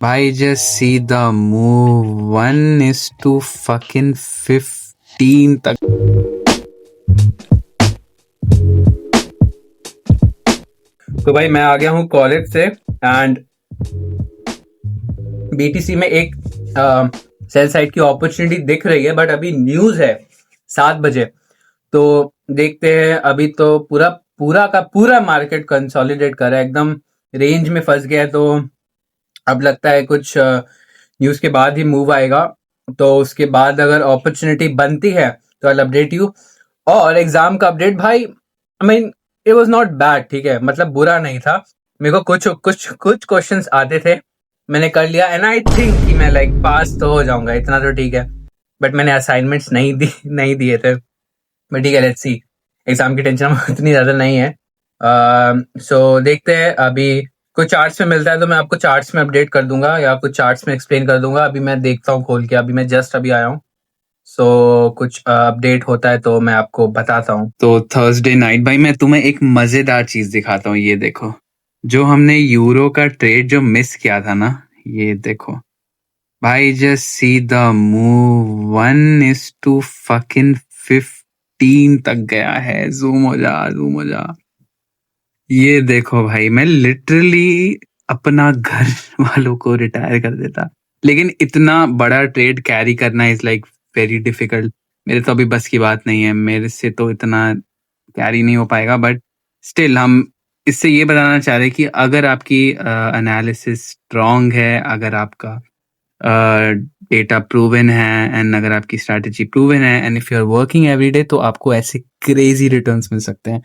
भाई just see the move 1:15 तक। तो भाई मैं आ गया हूँ कॉलेज से एंड बीटीसी में एक सेल साइड की अपॉर्चुनिटी दिख रही है, बट अभी न्यूज है 7 बजे। तो देखते हैं। अभी तो पूरा पूरा का पूरा मार्केट कंसोलिडेट कर रहा है, एकदम रेंज में फंस गया है। तो अब लगता है कुछ न्यूज के बाद ही मूव आएगा। तो उसके बाद अगर अपॉर्चुनिटी बनती है तो आई अपडेट यू। और एग्जाम का अपडेट भाई, I mean it was not bad, ठीक है, मतलब बुरा नहीं था। मेरे को कुछ कुछ कुछ क्वेश्चंस आते थे, मैंने कर लिया एंड आई थिंक कि मैं लाइक पास तो हो जाऊंगा, इतना तो ठीक है। बट मैंने असाइनमेंट्स नहीं दिए थे। बट ठीक है, लेट्स सी। एग्जाम की टेंशन उतनी ज्यादा नहीं है। सो देखते हैं। अभी कुछ चार्ट्स में मिलता है तो मैं आपको चार्ट्स में अपडेट कर दूंगा या कुछ चार्ट्स में एक्सप्लेन कर दूंगा। अभी मैं देखता हूँ खोल के, अभी मैं जस्ट अभी आया हूँ। सो कुछ अपडेट होता है तो मैं आपको बताता हूँ। तो थर्सडे नाइट भाई मैं तुम्हें एक मजेदार चीज दिखाता हूँ, ये देखो। जो हमने यूरो का ट्रेड जो मिस किया था ना, ये देखो भाई। जस्ट सी द मूव 1:15 तक गया है। जूम हो जा, जूम हो जा। ये देखो भाई, मैं लिटरली अपना घर वालों को रिटायर कर देता, लेकिन इतना बड़ा ट्रेड कैरी करना इज लाइक वेरी डिफिकल्ट। मेरे तो अभी बस की बात नहीं है, मेरे से तो इतना कैरी नहीं हो पाएगा। बट स्टिल हम इससे ये बताना चाह रहे हैं कि अगर आपकी एनालिसिस स्ट्रांग है, अगर आपका डेटा प्रूवन है एंड अगर आपकी स्ट्रैटेजी प्रूवन है and if you are working every day, तो आपको ऐसे क्रेजी रिटर्न्स मिल सकते हैं।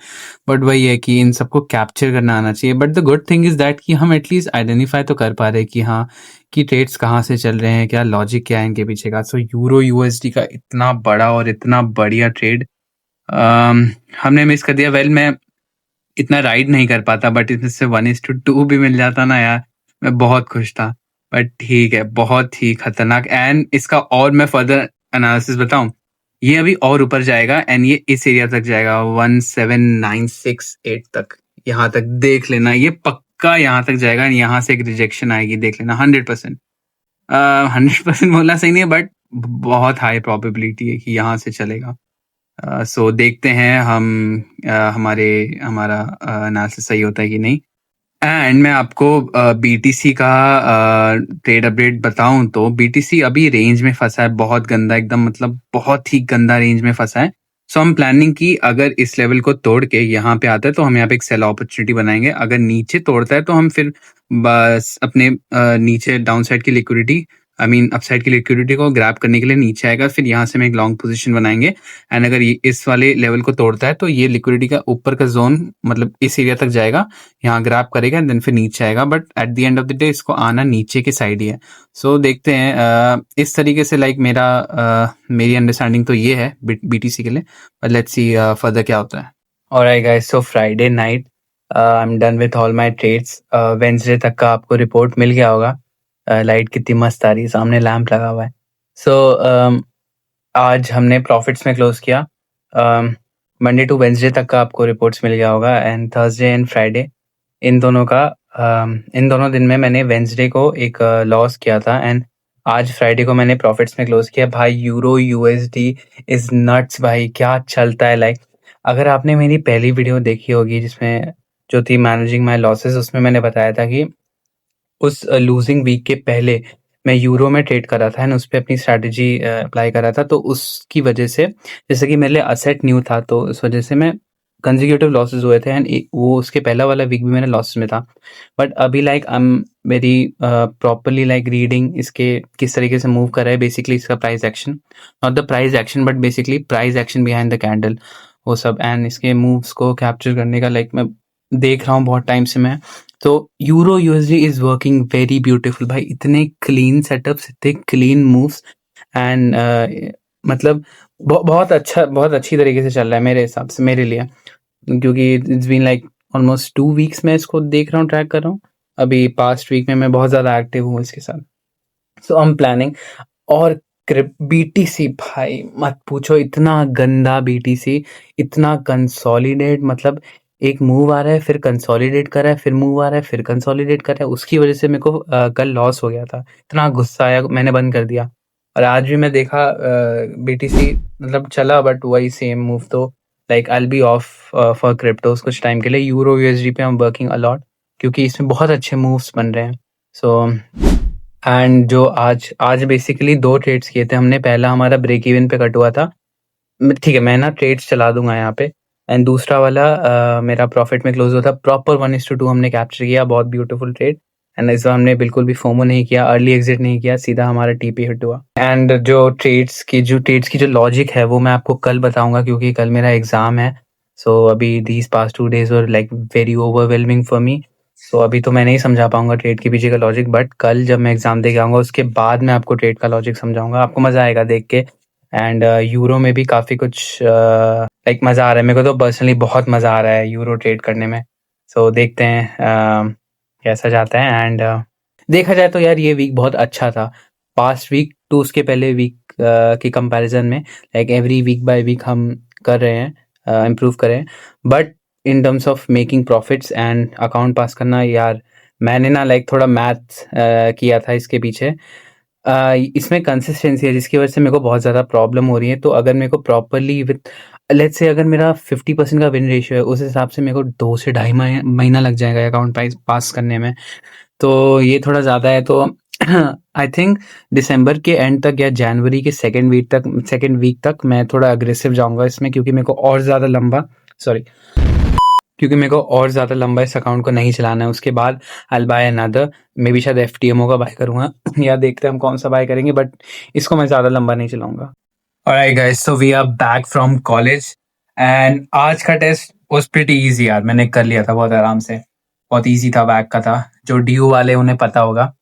बट वही है कि इन सबको कैप्चर करना आना चाहिए। But the good thing is that कि हम एटलीस्ट आइडेंटिफाई तो कर पा रहे हैं कि हाँ, कि ट्रेड्स कहाँ से चल रहे हैं, क्या लॉजिक क्या है इनके पीछे का। सो यूरो यूएसडी का इतना बड़ा और इतना बढ़िया ट्रेड हमने मिस कर दिया। वेल, मैं इतना राइड नहीं कर पाता, बट इसमें 1:2 भी मिल जाता ना यार, मैं बहुत खुश था। बट ठीक है, बहुत ही खतरनाक। एंड इसका और मैं फर्दर एनालिसिस बताऊं, ये अभी और ऊपर जाएगा एंड ये इस एरिया तक जाएगा 17968 तक। यहाँ तक देख लेना, ये पक्का यहाँ तक जाएगा। यहाँ से एक रिजेक्शन आएगी, देख लेना 100%। 100% बोलना सही नहीं है, बट बहुत हाई प्रोबेबिलिटी है कि यहाँ से चलेगा। सो देखते हैं हम हमारा एनालिसिस सही होता है कि नहीं। एंड मैं आपको बीटीसी का ट्रेड अपडेट बताऊं तो बीटीसी अभी रेंज में फंसा है, बहुत गंदा, एकदम मतलब बहुत ही गंदा रेंज में फंसा है। सो हम प्लानिंग की अगर इस लेवल को तोड़ के यहाँ पे आता है तो हम यहाँ पे एक सेल अपॉर्चुनिटी बनाएंगे। अगर नीचे तोड़ता है तो हम फिर बस अपने नीचे डाउन साइड की लिक्विडिटी, आई मीन अपसाइड की लिक्विडिटी को ग्रैब करने के लिए नीचे आएगा, फिर यहाँ से हम एक लॉन्ग पोजीशन बनाएंगे। एंड अगर ये इस वाले लेवल को तोड़ता है तो ये लिक्विडिटी का ऊपर का जोन मतलब इस एरिया तक जाएगा, यहाँ ग्रैब करेगा देन फिर नीचे आएगा। But at the end of the day इसको आना नीचे के साइड ही है। सो देखते हैं। इस तरीके से लाइक मेरी अंडरस्टैंडिंग तो ये है बीटीसी के लिए। बट लेट्स सी फर्दर क्या होता है। Alright guys, so Friday night I am done with all my trades. Wednesday तक का आपको रिपोर्ट मिल गया होगा। लाइट कितनी मस्त आ रही है, सामने लैंप लगा हुआ है। सो आज हमने प्रॉफिट्स में क्लोज किया। मंडे टू वेडनेसडे तक का आपको रिपोर्ट्स मिल गया होगा एंड थर्सडे एंड फ्राइडे इन दोनों दिन में मैंने वेडनेसडे को एक लॉस किया था एंड आज फ्राइडे को मैंने प्रॉफिट्स में क्लोज किया। भाई यूरो यूएसडी इज नट्स भाई, क्या चलता है। लाइक अगर आपने मेरी पहली वीडियो देखी होगी जिसमें जो थी मैनेजिंग माय लॉसेस, उसमें मैंने बताया था कि उस लूजिंग वीक के पहले मैं यूरो में ट्रेड कर रहा था एंड उस पर अपनी स्ट्रैटेजी अप्लाई कर रहा था। तो उसकी वजह से, जैसे कि मेरे लिए असेट न्यू था, तो उस वजह से मैं कंसेक्यूटिव लॉसेस हुए थे एंड वो उसके पहला वाला वीक भी मैंने लॉसेस में था। बट अभी like I am very properly like reading इसके किस तरीके से मूव कर रहा है। बेसिकली इसका price action, not the price action but basically price action behind the candle, वो सब एंड इसके मूव्स को कैप्चर करने का लाइक मैं देख रहा हूँ बहुत टाइम से मैं। तो euro USD is working very beautiful भाई, इतने क्लीन सेटअप्स, इतने क्लीन मूव्स एंड मतलब बहुत अच्छी तरीके से चल रहा है मेरे हिसाब से, मेरे लिए। क्योंकि it's been like almost 2 weeks मैं इसको देख रहा हूँ, ट्रैक कर रहा हूँ। अभी पास्ट वीक में मैं बहुत ज़्यादा एक्टिव हूँ इसके साथ। सो आई एम प्लानिंग। और बीटीसी भाई मत पूछो, इतना गंदा बीटीसी, इतना कंसोलिडेट, मतलब एक मूव आ रहा है, फिर कंसोलिडेट कर रहा है, फिर मूव आ रहा है, फिर कंसोलिडेट कर रहा है। उसकी वजह से मेरे को कल लॉस हो गया था। इतना गुस्सा आया, मैंने बंद कर दिया। और आज भी मैं देखा बीटीसी मतलब चला, बट वही सेम मूव। तो like I will be of for क्रिप्टोस कुछ टाइम के लिए। यूरो यूएसडी पे आई एम वर्किंग अलॉट, क्योंकि इसमें बहुत अच्छे मूव्स बन रहे हैं। सो एंड जो आज आज बेसिकली 2 ट्रेड्स किए थे हमने। पहला हमारा ब्रेक इवन पे कट हुआ था। ठीक है, मैं ना ट्रेड्स चला दूंगा यहाँ पे। एंड दूसरा वाला मेरा प्रॉफिट में क्लोज हुआ था। प्रॉपर 1:2 हमने कैप्चर किया। बहुत ब्यूटीफुल ट्रेड। एंड इस बार हमने बिल्कुल भी फोमो नहीं किया, अर्ली एग्जिट नहीं किया, सीधा हमारा टीपी हिट हुआ। एंड जो ट्रेड्स की जो लॉजिक है वो मैं आपको कल बताऊंगा, क्योंकि कल मेरा एग्जाम है। सो अभी these past 2 days were like very overwhelming for me. So अभी तो मैं नहीं समझा पाऊंगा ट्रेड के पीछे का लॉजिक, बट कल जब मैं एग्जाम दे के आऊंगा उसके बाद मैं आपको ट्रेड का लॉजिक समझाऊंगा। आपको मजा आएगा देख के। एंड यूरो में भी काफ़ी कुछ लाइक मज़ा आ रहा है। मेरे को तो पर्सनली बहुत मज़ा आ रहा है यूरो ट्रेड करने में। सो देखते हैं कैसा जाता है। एंड देखा जाए तो यार ये वीक बहुत अच्छा था। पास्ट वीक टू उसके पहले वीक की कंपैरिजन में like every week by week हम कर रहे हैं, इम्प्रूव कर रहे हैं। But in terms of making profits and account pass करना, यार मैंने ना लाइक थोड़ा मैथ किया था इसके पीछे। इसमें कंसिस्टेंसी है जिसकी वजह से मेरे को बहुत ज़्यादा प्रॉब्लम हो रही है। तो अगर मेरे को प्रॉपरली विथ लेट्स से अगर मेरा 50% का विन रेशियो है, उस हिसाब से मेरे को 2 से ढाई महीना लग जाएगा अकाउंट पास करने में। तो ये थोड़ा ज़्यादा है। तो आई थिंक दिसंबर के एंड तक या जनवरी के सेकेंड वीक तक मैं थोड़ा अग्रेसिव जाऊंगा इसमें, क्योंकि मेरे को और ज़्यादा लंबा इस अकाउंट को नहीं चलाना है। उसके बाद आई बाय अनदर, मे बी शायद एफटीएमओ का बाय करूंगा या देखते हैं हम कौन सा बाय करेंगे, बट इसको मैं ज़्यादा लंबा नहीं चलाऊंगा। Alright guys, so we are back from college and आज का टेस्ट वाज प्रीटी इजी यार। मैंने कर लिया था बहुत आराम से। बहुत इजी था, बैक का था। जो डीयू वाले उन्हें पता होगा,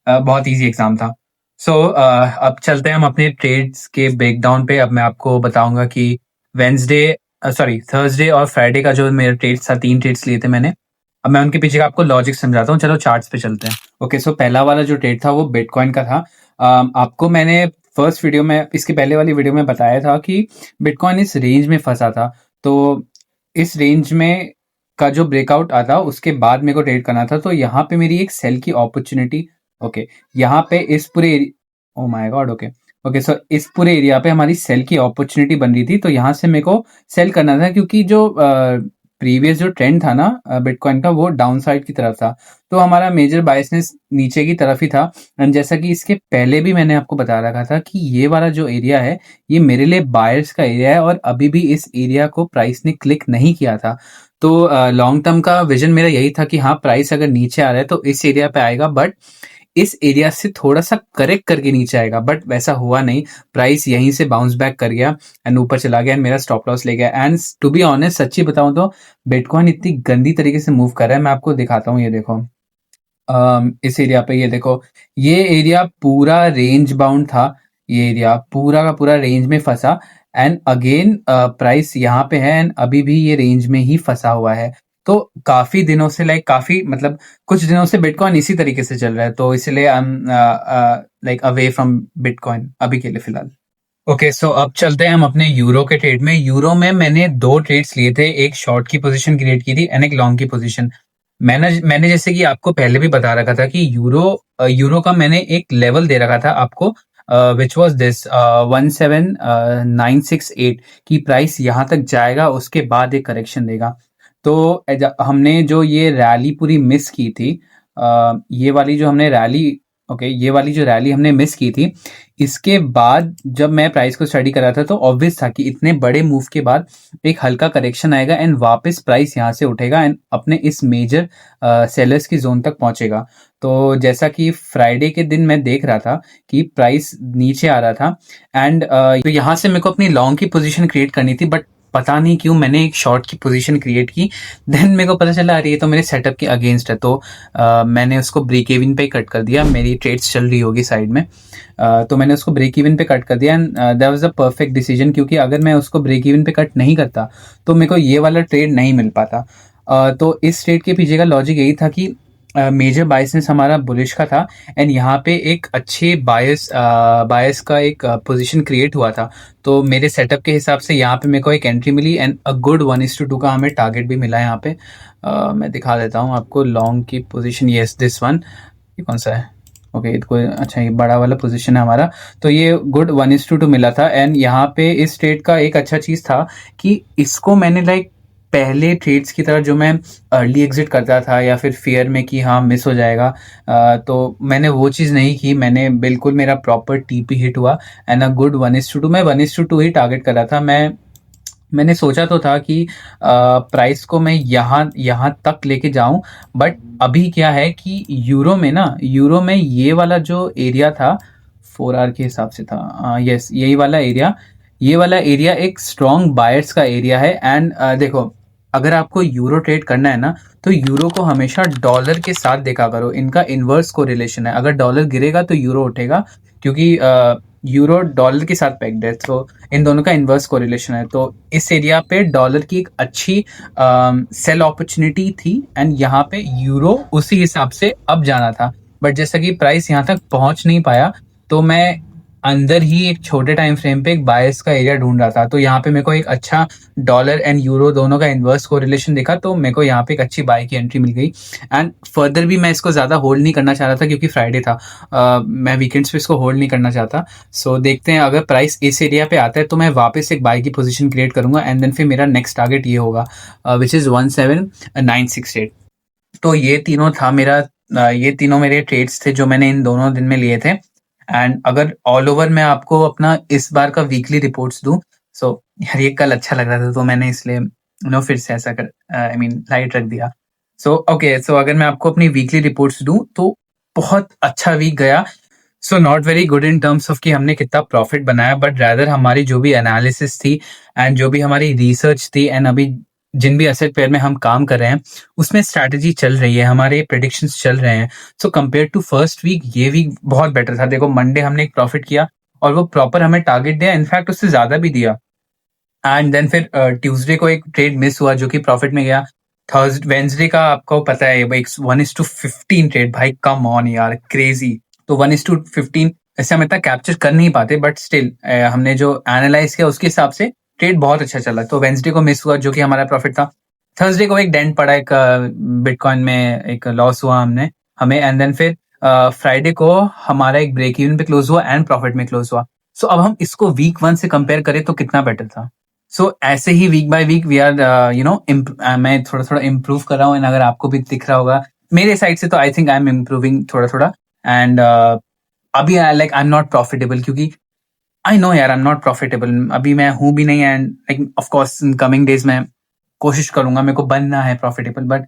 बहुत इजी एग्जाम था। सो अब चलते हैं हम अपने ट्रेड्स के ब्रेकडाउन पे। अब मैं आपको बताऊंगा कि थर्सडे और फ्राइडे का जो मेरा ट्रेड्स था, 3 ट्रेड्स लिए थे मैंने। अब मैं उनके पीछे का आपको लॉजिक समझाता हूँ। चलो चार्ट्स पे चलते हैं। ओके, सो पहला वाला जो ट्रेड था वो बिटकॉइन का था। आपको मैंने फर्स्ट वीडियो में, इसके पहले वाली वीडियो में बताया था कि बिटकॉइन इस रेंज में फंसा था। तो इस रेंज में का जो ब्रेकआउट आता उसके बाद मेरे को ट्रेड करना था। तो यहाँ पे मेरी एक सेल की अपॉर्चुनिटी, ओके, यहाँ पे इस पूरे ओ माय गॉड, ओके, सो इस पूरे एरिया पे हमारी सेल की अपॉर्चुनिटी बन रही थी। तो यहाँ से मेरे को सेल करना था, क्योंकि जो प्रीवियस जो ट्रेंड था ना बिटकॉइन का, वो डाउन साइड की तरफ था। तो हमारा मेजर बायसनेस नीचे की तरफ ही था। एंड जैसा कि इसके पहले भी मैंने आपको बता रखा था कि ये वाला जो एरिया है ये मेरे लिए बायर्स का एरिया है, और अभी भी इस एरिया को प्राइस ने क्लिक नहीं किया था। तो लॉन्ग टर्म का विजन मेरा यही था कि हाँ, प्राइस अगर नीचे आ रहा है तो इस एरिया पे आएगा, बट इस एरिया से थोड़ा सा करेक्ट करके नीचे आएगा। बट वैसा हुआ नहीं। प्राइस यहीं से बाउंस बैक कर गया एंड ऊपर चला गया एंड मेरा स्टॉप लॉस ले गया। एंड टू बी ऑनेस्ट, सच्ची बताऊं तो बिटकॉइन इतनी गंदी तरीके से मूव कर रहा है। मैं आपको दिखाता हूँ, ये देखो। इस एरिया पे ये देखो, ये एरिया पूरा रेंज बाउंड था। ये एरिया पूरा का पूरा रेंज में फंसा। एंड अगेन प्राइस यहाँ पे है एंड अभी भी ये रेंज में ही फंसा हुआ है। तो काफी दिनों से काफी मतलब कुछ दिनों से बिटकॉइन इसी तरीके से चल रहा है। तो इसलिए I am like away from bitcoin अभी के लिए फिलहाल। ओके, सो अब चलते हैं हम अपने यूरो के ट्रेड में। यूरो में मैंने 2 ट्रेड्स लिए थे। एक शॉर्ट की पोजीशन क्रिएट की थी एंड एक लॉन्ग की पोजीशन। मैंने जैसे कि आपको पहले भी बता रखा था कि यूरो का मैंने एक लेवल दे रखा था आपको, विच वॉज दिस 17968 की प्राइस यहाँ तक जाएगा, उसके बाद एक करेक्शन देगा। तो हमने जो ये रैली पूरी मिस की थी, ये वाली जो हमने रैली ये वाली जो रैली हमने मिस की थी, इसके बाद जब मैं प्राइस को स्टडी कर रहा था तो ऑब्वियस था कि इतने बड़े मूव के बाद एक हल्का करेक्शन आएगा एंड वापस प्राइस यहाँ से उठेगा एंड अपने इस मेजर सेलर्स की जोन तक पहुंचेगा। तो जैसा कि फ्राइडे के दिन मैं देख रहा था कि प्राइस नीचे आ रहा था एंड तो यहाँ से मेरे को अपनी लॉन्ग की पोजीशन क्रिएट करनी थी, बट पता नहीं क्यों मैंने एक शॉर्ट की पोजीशन क्रिएट की। देन मेरे को पता चला अरे ये तो मेरे सेटअप के अगेंस्ट है। तो मैंने उसको ब्रेक इवन पे कट कर दिया। मेरी ट्रेड्स चल रही होगी साइड में, तो मैंने उसको ब्रेक इवन पे कट कर दिया and that was a perfect decision, क्योंकि अगर मैं उसको ब्रेक इवन पे कट नहीं करता तो मेरे को ये वाला ट्रेड नहीं मिल पाता। तो इस ट्रेड के पीछे का लॉजिक यही था कि मेजर बायसनेस हमारा बुलिश का था एंड यहाँ पे एक अच्छे बायस का एक पोजीशन क्रिएट हुआ था। तो मेरे सेटअप के हिसाब से यहाँ पे मेरे को एक एंट्री मिली एंड अ गुड 1:2 का हमें टारगेट भी मिला है यहाँ पे। मैं दिखा देता हूँ आपको लॉन्ग की पोजीशन। Yes, this one. ये कौन सा है? ओके, कोई अच्छा, ये बड़ा वाला पोजीशन है हमारा। तो ये गुड 1:2 मिला था एंड यहाँ पे इस ट्रेड का एक अच्छा चीज़ था कि इसको मैंने लाइक पहले ट्रेड्स की तरह जो मैं अर्ली एग्जिट करता था या फिर फियर में कि हाँ मिस हो जाएगा, तो मैंने वो चीज़ नहीं की। मैंने बिल्कुल, मेरा प्रॉपर टीपी हिट हुआ एंड अ गुड 1:2। मैं 1:2 ही टारगेट कर रहा था। मैंने सोचा तो था कि प्राइस को मैं यहाँ यहाँ तक लेके जाऊं, बट अभी क्या है कि यूरो में ये वाला जो एरिया था 4 आवर के हिसाब से था। यस, ये वाला एरिया एक स्ट्रॉन्ग बायर्स का एरिया है एंड देखो, अगर आपको यूरो ट्रेड करना है ना, तो यूरो को हमेशा डॉलर के साथ देखा करो। इनका इन्वर्स कोरिलेशन है। अगर डॉलर गिरेगा तो यूरो उठेगा, क्योंकि यूरो डॉलर के साथ पेग्ड है। तो इन दोनों का इन्वर्स कोरिलेशन है। तो इस एरिया पे डॉलर की एक अच्छी सेल अपॉर्चुनिटी थी एंड यहाँ पे यूरो उसी हिसाब से अब जाना था। बट जैसा कि प्राइस यहाँ तक पहुंच नहीं पाया, तो मैं अंदर ही एक छोटे टाइम फ्रेम पे एक बायस का एरिया ढूंढ रहा था। तो यहाँ पे मेरे को एक अच्छा डॉलर एंड यूरो दोनों का इन्वर्स कोरिलेशन दिखा, तो मेरे को यहाँ पे एक अच्छी बाय की एंट्री मिल गई एंड फर्दर भी मैं इसको ज़्यादा होल्ड नहीं करना चाह रहा था, क्योंकि फ्राइडे था। मैं वीकेंड्स पे इसको होल्ड नहीं करना चाहता। सो देखते हैं, अगर प्राइस इस एरिया पे आता है तो मैं वापस एक बाय की पोजीशन क्रिएट करूंगा एंड देन फिर मेरा नेक्स्ट टारगेट ये होगा, विच इज़ 17968। तो ये तीनों मेरे ट्रेड्स थे जो मैंने इन दोनों दिन में लिए थे। एंड अगर ऑल ओवर मैं आपको अपना इस बार का वीकली रिपोर्ट्स दूं, सो यार ये कल अच्छा लग रहा था तो मैंने इसलिए फिर से ऐसा कर लाइट रख दिया। सो ओके, सो अगर मैं आपको अपनी वीकली रिपोर्ट्स दूं तो बहुत अच्छा वीक गया। So not very good in terms of कि हमने कितना प्रॉफिट बनाया, बट रैदर हमारी जो भी एनालिसिस थी एंड जो भी हमारी रिसर्च थी एंड अभी जिन भी एसेट पेयर में हम काम कर रहे हैं उसमें स्ट्रैटेजी चल रही है, हमारे प्रेडिक्शंस चल रहे हैं। So compare to first week, ये वीक बहुत बेटर था। देखो, मंडे हमने एक प्रॉफिट किया और वो प्रॉपर हमें टारगेट दिया, इनफैक्ट उससे ज्यादा भी दिया। एंड देन फिर ट्यूसडे को एक ट्रेड मिस हुआ जो कि प्रॉफिट में गया। थर्सडे वेंसडे का आपको पता है, 1:15 ट्रेड, भाई कम ऑन यार, क्रेजी। तो 1:15 ऐसे हम इतना कैप्चर कर नहीं पाते, बट स्टिल हमने जो एनालाइज किया उसके हिसाब से ट्रेड बहुत अच्छा चला। तो वेंसडे को मिस हुआ जो कि हमारा प्रॉफिट था। थर्सडे को एक डेंट पड़ा, एक बिटकॉइन में एक लॉस हुआ हमें एंड देन फिर फ्राइडे को हमारा एक ब्रेक इवन पे क्लोज हुआ एंड प्रॉफिट में क्लोज हुआ। सो अब हम इसको वीक 1 से कंपेयर करें तो कितना बेटर था। सो ऐसे ही week by week we are मैं थोड़ा थोड़ा इम्प्रूव कर रहा हूँ एंड अगर आपको भी दिख रहा होगा मेरे साइड से, तो I think I am improving थोड़ा थोड़ा। एंड अभी आई एम नॉट प्रॉफिटेबल, क्योंकि आई नो यार, आई एम नॉट प्रॉफिटेबल अभी, मैं हूँ भी नहीं। And like of course in coming days में कोशिश करूंगा, मेरे को बनना है प्रॉफिटेबल, बट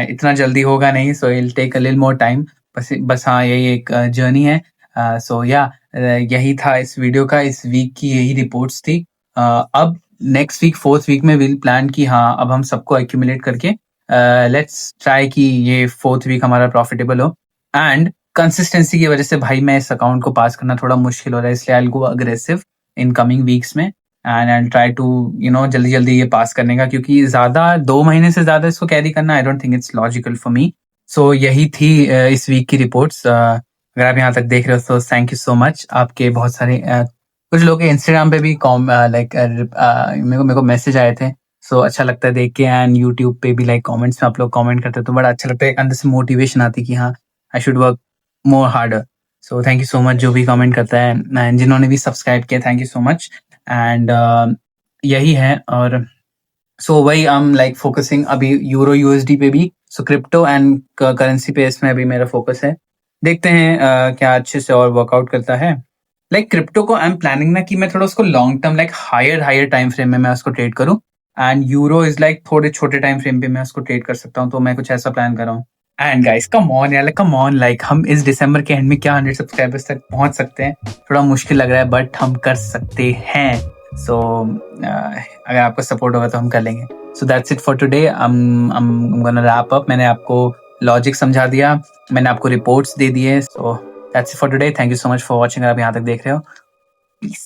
इतना जल्दी होगा नहीं। So it take a little more time. बस हाँ, यही एक जर्नी है। सो या यही था इस वीडियो का, इस वीक की यही रिपोर्ट्स थी। अब नेक्स्ट वीक, फोर्थ वीक में विल प्लान कि हाँ अब हम सबको एक्यूमुलेट करके लेट्स ट्राई कि ये फोर्थ वीक हमारा प्रॉफिटेबल हो। एंड कंसिस्टेंसी की वजह से भाई मैं इस अकाउंट को पास करना थोड़ा मुश्किल हो रहा है, इसलिए I will go aggressive in coming weeks में एंड आई ट्राई टू जल्दी जल्दी ये पास करने का, क्योंकि ज्यादा 2 महीने से ज्यादा इसको कैरी करना I don't think it's logical for me. So यही थी इस वीक की रिपोर्ट्स। अगर आप यहाँ तक देख रहे हो तो थैंक यू सो मच। आपके बहुत सारे कुछ लोग इंस्टाग्राम पे भी लाइक मेरे को मैसेज आए थे। सो अच्छा लगता है देख के, एंड यूट्यूब पे भी लाइक कमेंट्स में आप लोग कमेंट करते हो तो बड़ा अच्छा लगता है, अंदर से मोटिवेशन आती है कि हाँ I should work more harder. So thank you so much जो भी कमेंट करता है, एंड जिन्होंने भी सब्सक्राइब किया thank you so much. And यही है। और सो वही आई एम लाइक फोकसिंग अभी यूरो यूएसडी पे भी, सो क्रिप्टो एंड करेंसी पे इसमें अभी मेरा फोकस है। देखते हैं क्या अच्छे से और वर्कआउट करता है। लाइक क्रिप्टो को आई एम प्लानिंग ना कि मैं थोड़ा उसको long term like higher time frame में मैं उसको ट्रेड करूं, एंड यूरो इज लाइक थोड़े छोटे टाइम फ्रेम पे मैं उसको ट्रेड कर सकता हूं। तो मैं कुछ ऐसा प्लान कर रहा हूँ। एंड गाइस कम ऑन यार, कम ऑन, लाइक हम इस दिसंबर के एंड में क्या 100 सब्सक्राइबर्स तक पहुंच सकते हैं? थोड़ा मुश्किल लग रहा है बट हम कर सकते हैं। सो अगर आपका सपोर्ट होगा तो हम कर लेंगे। So that's it for today. I'm gonna wrap up। मैंने आपको लॉजिक समझा दिया, मैंने आपको रिपोर्ट्स दे दिए। So that's it for today. Thank you so much for watching. अगर आप यहाँ तक देख रहे हो, प्लीज